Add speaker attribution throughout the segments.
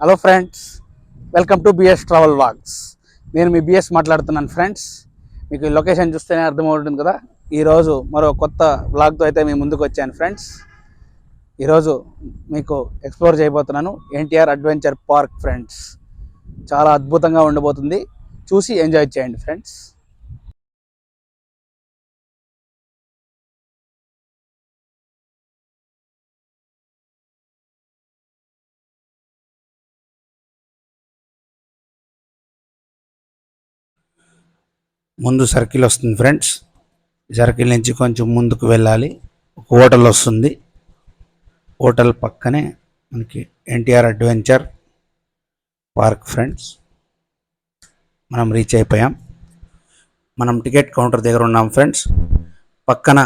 Speaker 1: Hello friends, welcome to BS travel walks. నేను మీ BS మాట్లాడుతున్నాను ఫ్రెండ్స్. మీకు ఈ లొకేషన్ చూస్తేనే అర్థమవుతుంది కదా. ఈరోజు మరో కొత్త వ్లాగ్తో అయితే మీ ముందుకు వచ్చాను ఫ్రెండ్స్. ఈరోజు మీకు ఎక్స్ప్లోర్ చేయబోతున్నాను ఎన్టీఆర్ అడ్వెంచర్ పార్క్ ఫ్రెండ్స్. చాలా అద్భుతంగా ఉండబోతుంది, చూసి ఎంజాయ్ చేయండి ఫ్రెండ్స్. ముందు సర్కిల్ వస్తుంది ఫ్రెండ్స్. సర్కిల్ నుంచి కొంచెం ముందుకు వెళ్ళాలి, ఒక హోటల్ వస్తుంది. హోటల్ పక్కనే మనకి ఎన్టీఆర్ అడ్వెంచర్ పార్క్ ఫ్రెండ్స్. మనం రీచ్ అయిపోయాం. మనం టికెట్ కౌంటర్ దగ్గర ఉన్నాం ఫ్రెండ్స్. పక్కన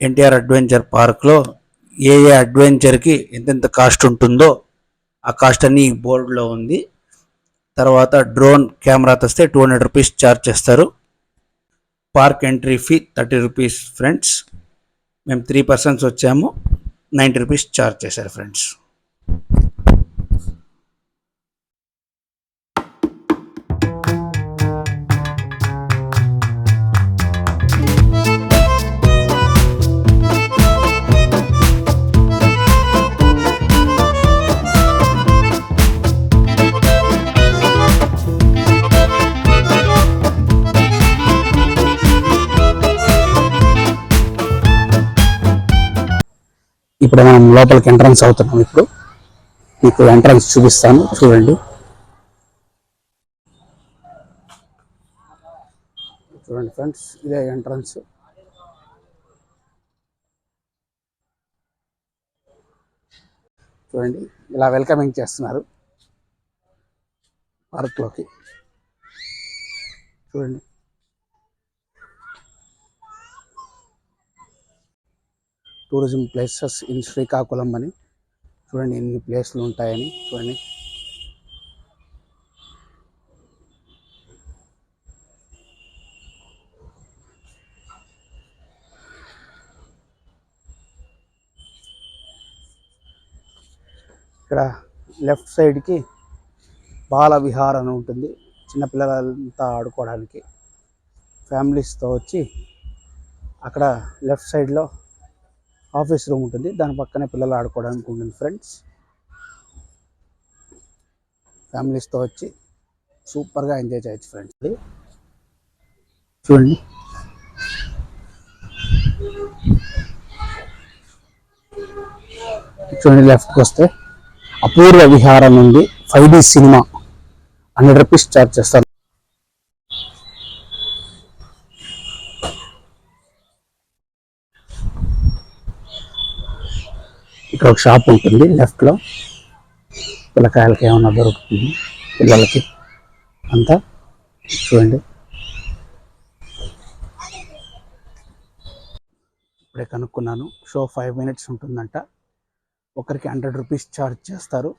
Speaker 1: ఎన్టీఆర్ అడ్వెంచర్ పార్క్లో ఏ అడ్వెంచర్కి ఎంతెంత కాస్ట్ ఉంటుందో ఆ కాస్ట్ అన్నీ బోర్డులో ఉంది. తర్వాత డ్రోన్ కెమెరా తెస్తే 200 రూపీస్ ఛార్జ్ చేస్తారు. Park entry fee 30 rupees friends. మేము 3 పర్సన్స్ వచ్చాము, 90 రూపీస్ ఛార్జ్ చేశారు ఫ్రెండ్స్. ఇప్పుడు మనం లోపలికి ఎంట్రన్స్ అవుతున్నాం. ఇప్పుడు మీకు ఎంట్రన్స్ చూపిస్తాను, చూడండి. చూడండి ఫ్రెండ్స్, ఇదే ఎంట్రన్స్. చూడండి, ఇలా వెల్కమింగ్ చేస్తున్నారు పార్క్లోకి. చూడండి, టూరిజం ప్లేసెస్ ఇన్ శ్రీకాకుళం అని. చూడండి ఎన్ని ప్లేస్లు ఉంటాయని. చూడండి, ఇక్కడ లెఫ్ట్ సైడ్కి బాల విహార్ అని ఉంటుంది, చిన్నపిల్లలంతా ఆడుకోవడానికి. ఫ్యామిలీస్తో వచ్చి అక్కడ లెఫ్ట్ సైడ్లో ఆఫీస్ రూమ్ ఉంటుంది, దాని పక్కనే పిల్లలు ఆడుకోవడానికి ఉంటుంది ఫ్రెండ్స్. ఫ్యామిలీస్తో వచ్చి సూపర్గా ఎంజాయ్ చేయొచ్చు ఫ్రెండ్స్. చూడండి, చూడండి లెఫ్ట్కి వస్తే అపూర్వ విహారం ఉంది. 5D సినిమా 100 రూపీస్ ఛార్జ్ చేస్తారు. ఇక్కడ ఒక షాప్ ఉంటుంది లెఫ్ట్లో, పిల్లకాయలకి ఏమన్నా దొరుకుతుంది పిల్లలకి అంతా. చూడండి, ఇప్పుడే కనుక్కున్నాను, షో 5 మినిట్స్ ఉంటుందంట. ఒకరికి 100 రూపీస్ ఛార్జ్ చేస్తారు.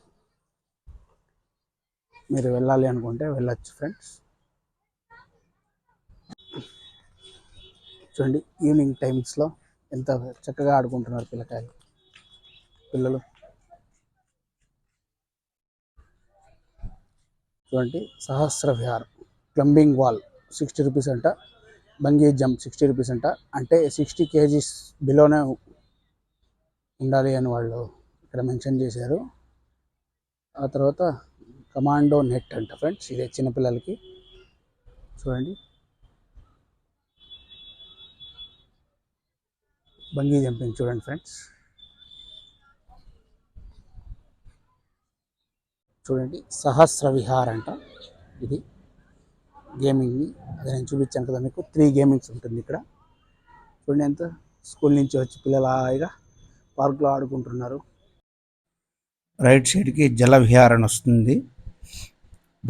Speaker 1: మీరు వెళ్ళాలి అనుకుంటే వెళ్ళచ్చు ఫ్రెండ్స్. చూడండి, ఈవినింగ్ టైమ్స్లో ఎంత చక్కగా ఆడుకుంటున్నారు పిల్లలు. చూడండి, సహస్ర విహార్ క్లైంబింగ్ వాల్ 60 రూపీస్ అంట. బంగీ జంప్ 60 రూపీస్ అంట. అంటే 60 kgs బిలోనే ఉండాలి అని వాళ్ళు ఇక్కడ మెన్షన్ చేశారు. ఆ తర్వాత కమాండో నెట్ అంట ఫ్రెండ్స్, ఇదే చిన్నపిల్లలకి. చూడండి, బంగీ జంపింగ్ చూడండి ఫ్రెండ్స్. చూడండి, సహస్ర విహార్ అంట ఇది గేమింగ్. అది నేను చూపించాను కదా మీకు, 3 గేమింగ్స్ ఉంటుంది ఇక్కడ. చూడండి, ఎంత స్కూల్ నుంచి వచ్చి పిల్లలు హాయిగా పార్క్లో ఆడుకుంటున్నారు. రైట్ సైడ్కి జల విహార్ అని వస్తుంది,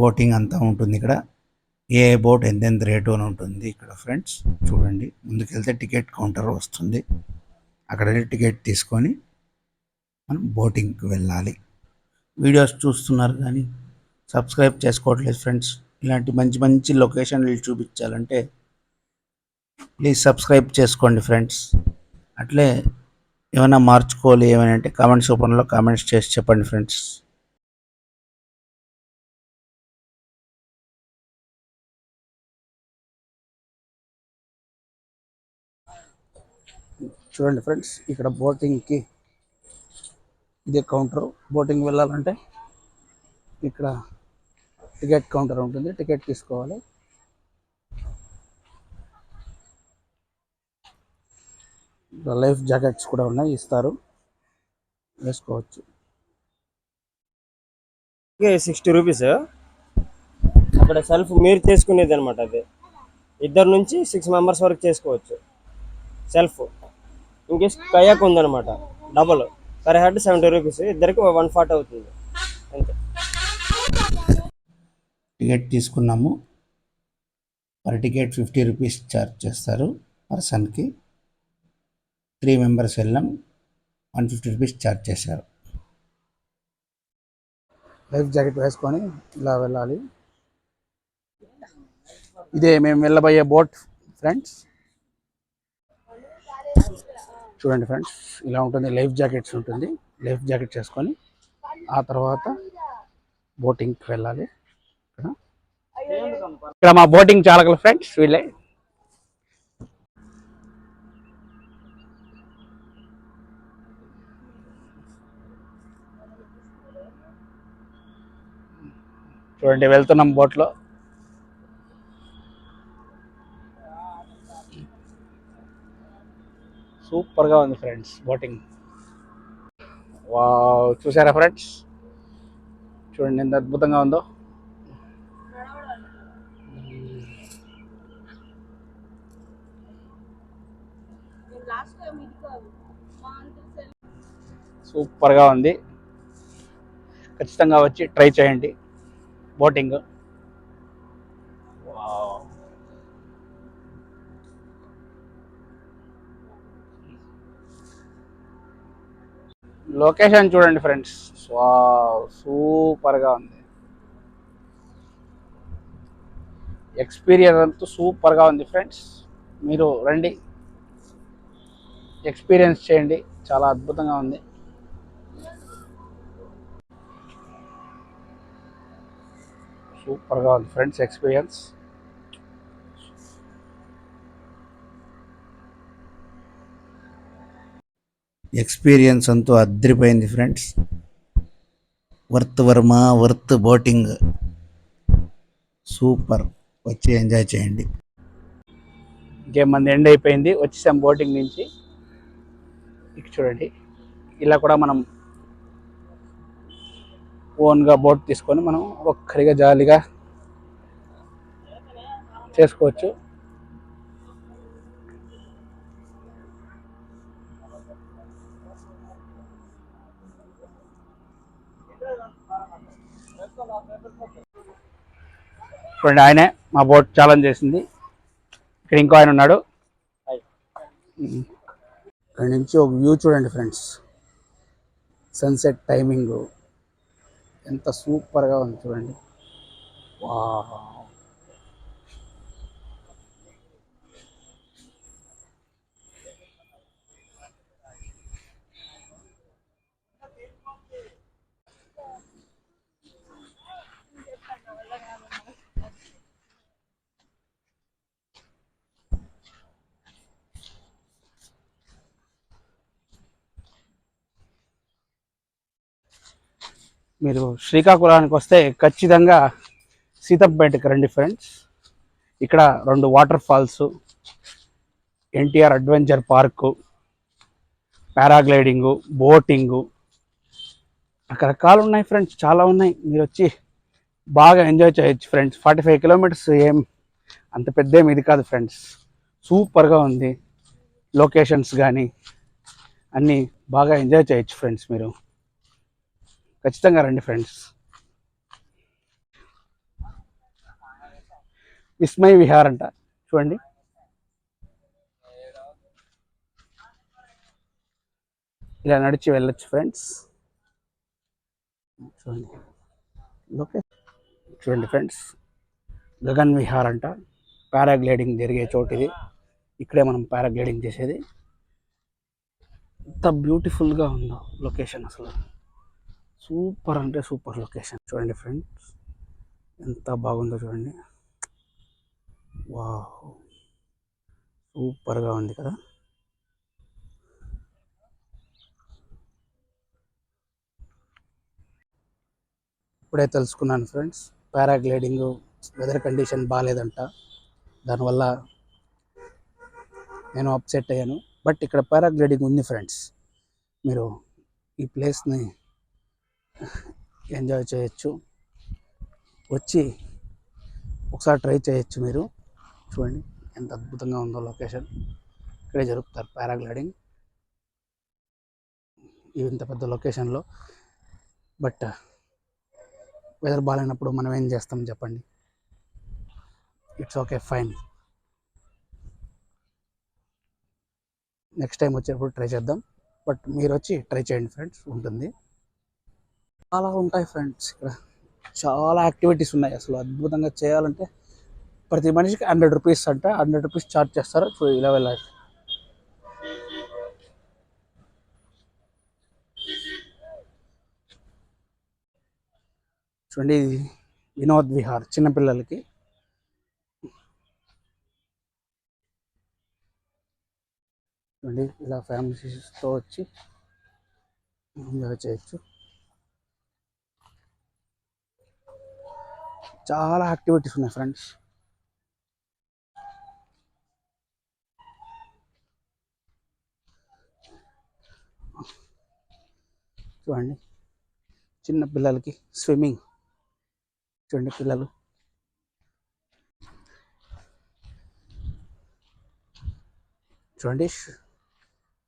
Speaker 1: బోటింగ్ అంతా ఉంటుంది ఇక్కడ. ఏ బోట్ ఎంతెంత రేటు అని ఉంటుంది ఇక్కడ ఫ్రెండ్స్. చూడండి, ముందుకెళ్తే టికెట్ కౌంటర్ వస్తుంది, అక్కడ టికెట్ తీసుకొని మనం బోటింగ్కి వెళ్ళాలి. వీడియోస్ చూస్తున్నారు కానీ సబ్స్క్రైబ్ చేసుకోవట్లేదు ఫ్రెండ్స్. ఇలాంటి మంచి మంచి లొకేషన్లు చూపించాలంటే ప్లీజ్ సబ్స్క్రైబ్ చేసుకోండి ఫ్రెండ్స్. అట్లే ఏమైనా మార్చుకోవాలి ఏమైనా అంటే కామెంట్స్ రూపంలో కామెంట్స్ చేసి చెప్పండి ఫ్రెండ్స్. చూడండి ఫ్రెండ్స్, ఇక్కడ బోటింగ్కి ఇదే కౌంటర్. బోటింగ్ వెళ్ళాలంటే ఇక్కడ టికెట్ కౌంటర్ ఉంటుంది, టికెట్ తీసుకోవాలి. లైఫ్ జాకెట్స్ కూడా ఉన్నాయి, ఇస్తారు, వేసుకోవచ్చు.
Speaker 2: 60 రూపీస్. అక్కడ సెల్ఫ్ మీరు చేసుకునేది అనమాట. అది ఇద్దరు నుంచి 6 మెంబర్స్ వరకు చేసుకోవచ్చు సెల్ఫ్. ఇంకేస్ కయాక్ ఉందన్నమాట, డబల్ పర్ హెడ్ 70 రూపీస్, ఇద్దరికి 140 అవుతుంది అంతే.
Speaker 1: టికెట్ తీసుకున్నాము. పర్ టికెట్ 50 రూపీస్ ఛార్జ్ చేస్తారు పర్సన్కి. 3 మెంబర్స్ వెళ్ళాం, 150 రూపీస్ ఛార్జ్ చేశారు. లైఫ్ జాకెట్ వేసుకొని ఇలా వెళ్ళాలి. ఇదే మేము వెళ్ళబోయే బోట్ ఫ్రెండ్స్. చూడండి ఫ్రెండ్స్, ఇలా ఉంటుంది. లైఫ్ జాకెట్స్ ఉంటుంది, లైఫ్ జాకెట్ చేసుకొని ఆ తర్వాత బోటింగ్కి వెళ్ళాలి. ఇక్కడ మా బోటింగ్ చాలకలు ఫ్రెండ్స్ వీళ్ళే. చూడండి వెళ్తున్నాం బోట్లో. సూపర్గా ఉంది ఫ్రెండ్స్ బోటింగ్. వావ్, చూసారా ఫ్రెండ్స్? చూడండి ఎంత అద్భుతంగా ఉందో. సూపర్గా ఉంది. ఖచ్చితంగా వచ్చి ట్రై చేయండి బోటింగ్. లొకేషన్ చూడండి ఫ్రెండ్స్, సూపర్గా ఉంది. ఎక్స్పీరియన్స్ అంతా సూపర్గా ఉంది ఫ్రెండ్స్. మీరు రండి, ఎక్స్పీరియన్స్ చేయండి, చాలా అద్భుతంగా ఉంది. సూపర్గా ఉంది ఫ్రెండ్స్ ఎక్స్పీరియన్స్. ఎక్స్పీరియన్స్ అంతా అద్దరిపోయింది ఫ్రెండ్స్. వర్త్ వర్మ, వర్త్ బోటింగ్, సూపర్. వచ్చి ఎంజాయ్ చేయండి. గేమ్ మంది ఎండ్ అయిపోయింది, వచ్చేసాం బోటింగ్ నుంచి. ఇక చూడండి, ఇలా కూడా మనం ఓన్గా బోట్ తీసుకొని మనం ఒక్కరిగా జాలీగా చేసుకోవచ్చు. చూడండి, ఆయనే మా బోట్ ఛాలెంజ్ చేసింది. ఇక్కడ ఇంకో ఆయన ఉన్నాడు. ఇక్కడ నుంచి ఒక వ్యూ చూడండి ఫ్రెండ్స్, సన్సెట్ టైమింగ్ ఎంత సూపర్గా ఉంది చూడండి. వావ్, మీరు శ్రీకాకుళానికి వస్తే ఖచ్చితంగా సీతంపేటకి రండి ఫ్రెండ్స్. ఇక్కడ 2 water falls, NTR adventure park, paragliding, boating, రకరకాలు ఉన్నాయి ఫ్రెండ్స్, చాలా ఉన్నాయి. మీరు వచ్చి బాగా ఎంజాయ్ చేయొచ్చు ఫ్రెండ్స్. 45 కిలోమీటర్స్ ఏం అంత పెద్ద ఏమి ఇది కాదు ఫ్రెండ్స్. సూపర్గా ఉంది. లొకేషన్స్ కానీ అన్నీ బాగా ఎంజాయ్ చేయొచ్చు ఫ్రెండ్స్. మీరు ఖచ్చితంగా రండి ఫ్రెండ్స్. విస్మయ విహార్ అంట, చూడండి. ఇలా నడిచి వెళ్ళొచ్చు ఫ్రెండ్స్. చూడండి చూడండి ఫ్రెండ్స్, గగన్ విహార్ అంట, పారాగ్లైడింగ్ జరిగే చోటు ఇది. ఇక్కడే మనం పారాగ్లైడింగ్ చేసేది. ఎంత బ్యూటిఫుల్గా ఉందో లొకేషన్, అసలు సూపర్ అంటే సూపర్ లొకేషన్. చూడండి ఫ్రెండ్స్, ఎంత బాగుందో చూడండి. వావ్, సూపర్గా ఉంది కదా. ఇప్పుడే తెలుసుకున్నాను ఫ్రెండ్స్, పారాగ్లైడింగ్ వెదర్ కండిషన్ బాగాలేదంట, దానివల్ల నేను అప్సెట్ అయ్యాను. బట్ ఇక్కడ పారాగ్లైడింగ్ ఉంది ఫ్రెండ్స్, మీరు ఈ ప్లేస్ని ఎంజాయ్ చేయొచ్చు, వచ్చి ఒకసారి ట్రై చేయొచ్చు. మీరు చూడండి ఎంత అద్భుతంగా ఉందో లొకేషన్. ఇక్కడే జరుపుతారు పారాగ్లైడింగ్ ఇంత పెద్ద లొకేషన్లో. బట్ వెదర్ బాగాలేనప్పుడు మనం ఏం చేస్తాం చెప్పండి, it's okay fine. Next time వచ్చేటప్పుడు ట్రై చేద్దాం. బట్ మీరు వచ్చి ట్రై చేయండి ఫ్రెండ్స్, ఉంటుంది. చాలా ఉంటాయి ఫ్రెండ్స్ ఇక్కడ, చాలా యాక్టివిటీస్ ఉన్నాయి. అసలు అద్భుతంగా చేయాలంటే ప్రతి మనిషికి 100 రూపీస్ అంట, 100 రూపీస్ ఛార్జ్ చేస్తారు. సో ఇలా వెళ్ళాలి. చూడండి ఇది వినోద్ విహార్ చిన్నపిల్లలకి. చూడండి ఇలా ఫ్యామిలీస్తో వచ్చి ఎంజాయ్ చేయొచ్చు. చాలా యాక్టివిటీస్ ఉన్నాయి ఫ్రెండ్స్. చూడండి చిన్న పిల్లలకి స్విమ్మింగ్. చూడండి పిల్లలు చూడండి.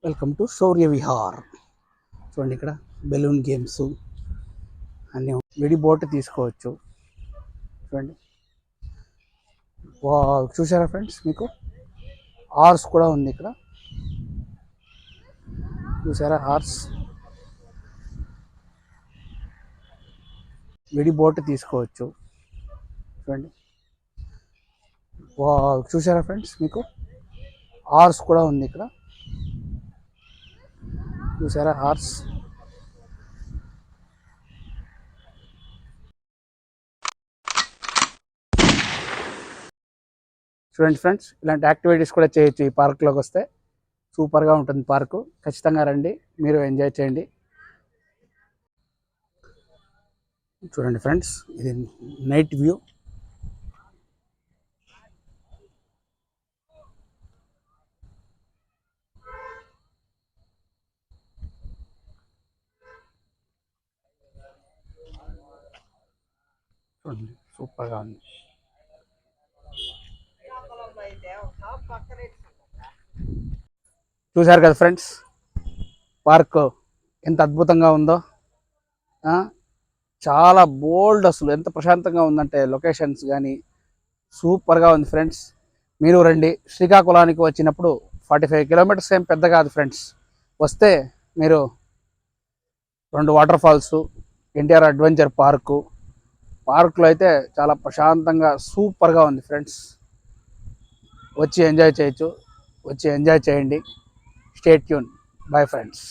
Speaker 1: వెల్కమ్ టు శౌర్య విహార్. చూడండి ఇక్కడ బెలూన్ గేమ్స్ అన్నీ, విడి బోట్ తీసుకోవచ్చు. చూడండి చూసారా ఫ్రెండ్స్, మీకు హార్స్ కూడా ఉంది ఇక్కడ. చూసారా హార్స్, విడి బోట్ తీసుకోవచ్చు. చూడండి చూసారా ఫ్రెండ్స్, మీకు హార్స్ కూడా ఉంది ఇక్కడ. చూసారా హార్స్. చూడండి ఫ్రెండ్స్, ఇలాంటి యాక్టివిటీస్ కూడా చేయొచ్చు ఈ పార్క్లోకి వస్తే. సూపర్గా ఉంటుంది పార్కు, ఖచ్చితంగా రండి, మీరు ఎంజాయ్ చేయండి. చూడండి ఫ్రెండ్స్, ఇది నైట్ వ్యూ. చూడండి సూపర్గా ఉంది. చూశారు కదా ఫ్రెండ్స్, పార్క్ ఎంత అద్భుతంగా ఉందో. చాలా బోల్డ్, అసలు ఎంత ప్రశాంతంగా ఉందంటే లొకేషన్స్ కానీ సూపర్గా ఉంది ఫ్రెండ్స్. మీరు రండి. శ్రీకాకుళానికి వచ్చినప్పుడు 45 కిలోమీటర్స్ ఏం పెద్ద కాదు ఫ్రెండ్స్. వస్తే మీరు 2 వాటర్ ఫాల్స్, ఎన్టీఆర్ అడ్వెంచర్ పార్కులో అయితే చాలా ప్రశాంతంగా సూపర్గా ఉంది ఫ్రెండ్స్. వచ్చి ఎంజాయ్ చేయొచ్చు, వచ్చి ఎంజాయ్ చేయండి. Stay tune. Bye friends.